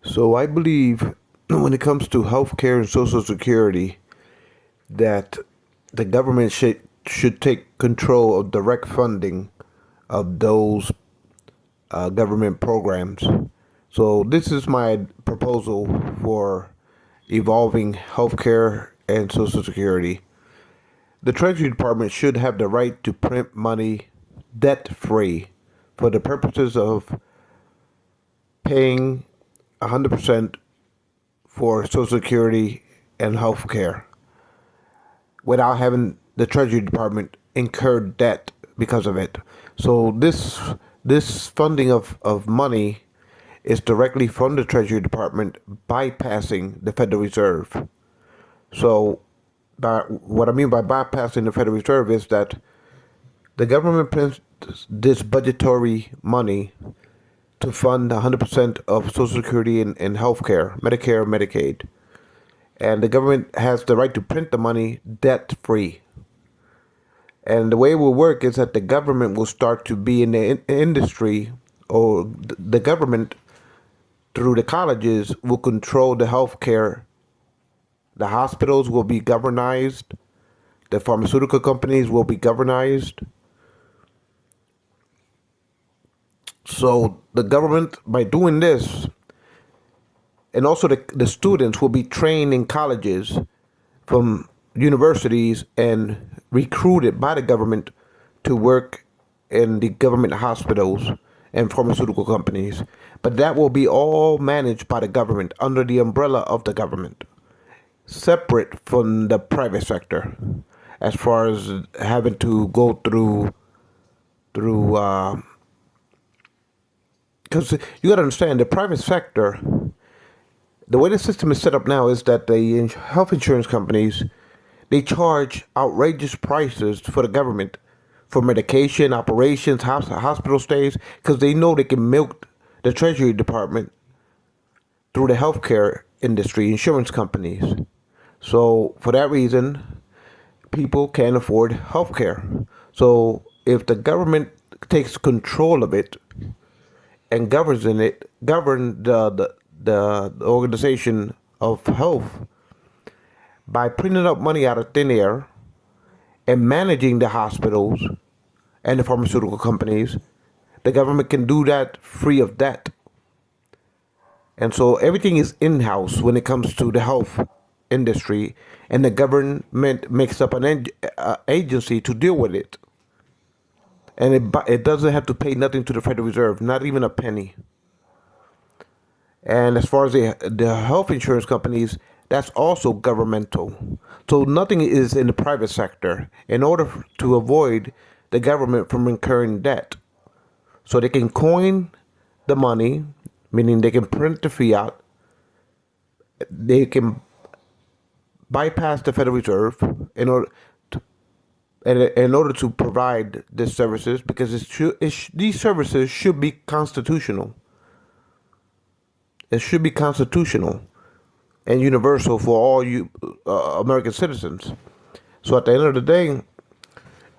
So I believe when it comes to healthcare and Social Security, that the government should take control of direct funding of those government programs. So this is my proposal for evolving healthcare and Social Security. The Treasury Department should have the right to print money debt free for the purposes of paying 100% for Social Security and health care without having the Treasury Department incur debt because of it. So this funding of money is directly from the Treasury Department bypassing the Federal Reserve. So what I mean by bypassing the Federal Reserve is that the government prints this budgetary money to fund 100% of Social Security and health care, Medicare, Medicaid. And the government has the right to print the money debt free. And the way it will work is that the government will start to be in the industry, or the government through the colleges will control the health care. The hospitals will be governized. The pharmaceutical companies will be governized. So the government, by doing this, and also the students will be trained in colleges from universities and recruited by the government to work in the government hospitals and pharmaceutical companies. But that will be all managed by the government under the umbrella of the government, separate from the private sector, as far as having to go through because you got to understand the private sector. The way the system is set up now is that the health insurance companies, they charge outrageous prices for the government for medication, operations, hospital stays, because they know they can milk the Treasury Department through the healthcare industry, insurance companies. So for that reason, people can't afford healthcare. So if the government takes control of it and govern the organization of health by printing up money out of thin air and managing the hospitals and the pharmaceutical companies, the government can do that free of debt. And so everything is in-house when it comes to the health industry, and the government makes up an agency to deal with it. And it doesn't have to pay nothing to the Federal Reserve, not even a penny. And as far as the health insurance companies, that's also governmental. So nothing is in the private sector in order to avoid the government from incurring debt. So they can coin the money, meaning they can print the fiat, they can bypass the Federal Reserve in order to provide these services, because these services should be constitutional. It should be constitutional and universal for all you American citizens. So at the end of the day,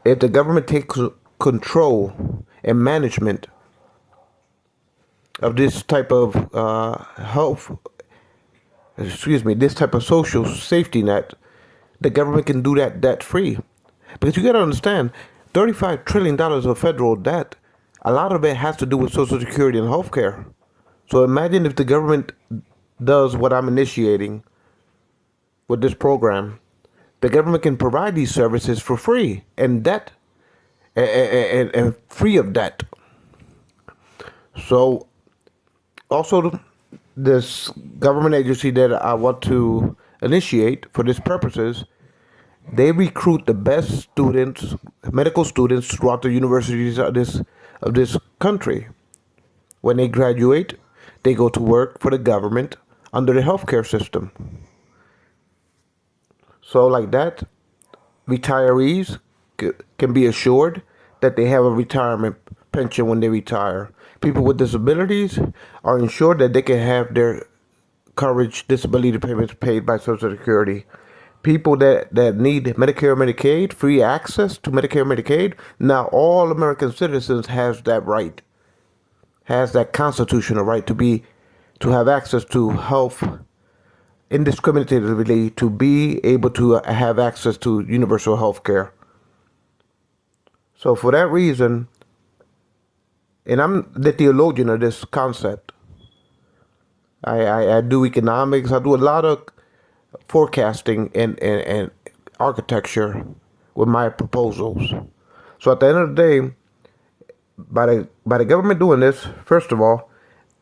if the government takes control and management of this type of this type of social safety net, the government can do that debt free. Because you got to understand, $35 trillion of federal debt, a lot of it has to do with Social Security and healthcare. So imagine if the government does what I'm initiating with this program. The government can provide these services for free and debt and free of debt. So also this government agency that I want to initiate for this purposes, they recruit the best students, medical students throughout the universities of this country. When they graduate, they go to work for the government under the healthcare system. So like that, retirees can be assured that they have a retirement pension when they retire. People with disabilities are ensured that they can have their coverage disability payments paid by Social Security. People that need Medicare, Medicaid, free access to Medicare, Medicaid. Now all American citizens has that right, has that constitutional right to have access to health indiscriminately, to be able to have access to universal health care. So for that reason, and I'm the theologian of this concept. I do economics. I do a lot of forecasting and architecture with my proposals. So at the end of the day, by the government doing this, first of all,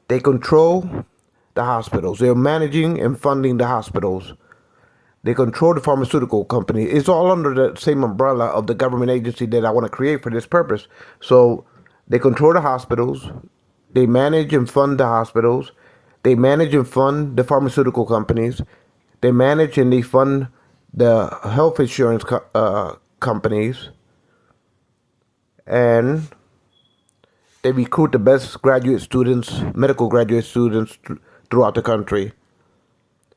they control the hospitals. They're managing and funding the hospitals. They control the pharmaceutical company. It's all under the same umbrella of the government agency that I want to create for this purpose. So they control the hospitals. They manage and fund the hospitals. They manage and fund the pharmaceutical companies. They manage and they fund the health insurance companies. And they recruit the best graduate students, medical graduate students throughout the country.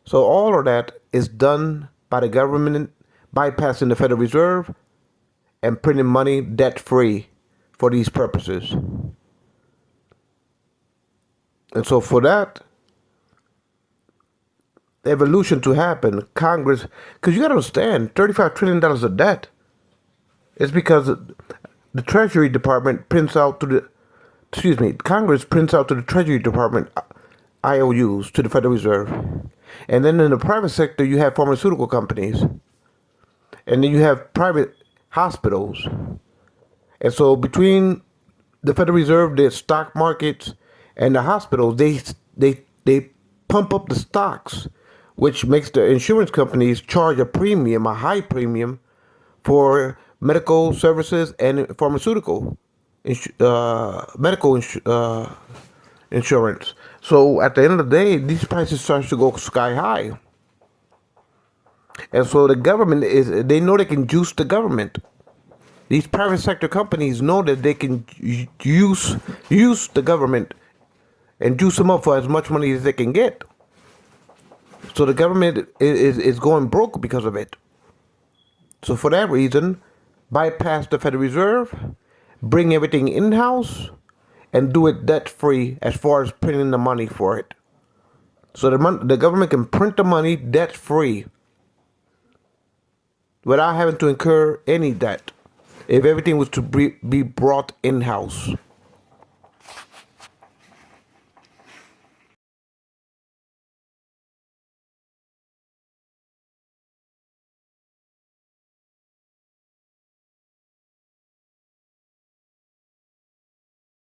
So all of that is done by the government bypassing the Federal Reserve and printing money debt-free for these purposes. And so for that evolution to happen, Congress, because you got to understand, $35 trillion of debt is because the Treasury Department prints out to Congress prints out to the Treasury Department IOUs to the Federal Reserve. And then in the private sector, you have pharmaceutical companies. And then you have private hospitals. And so between the Federal Reserve, the stock markets, and the hospitals, they pump up the stocks, which makes the insurance companies charge a high premium for medical services and pharmaceutical insurance. So at the end of the day, these prices start to go sky high. And so the government they know they can juice the government. These private sector companies know that they can use the government and juice them up for as much money as they can get. So the government is going broke because of it. So for that reason, bypass the Federal Reserve, bring everything in-house, and do it debt-free as far as printing the money for it. So the government can print the money debt-free without having to incur any debt if everything was to be brought in-house.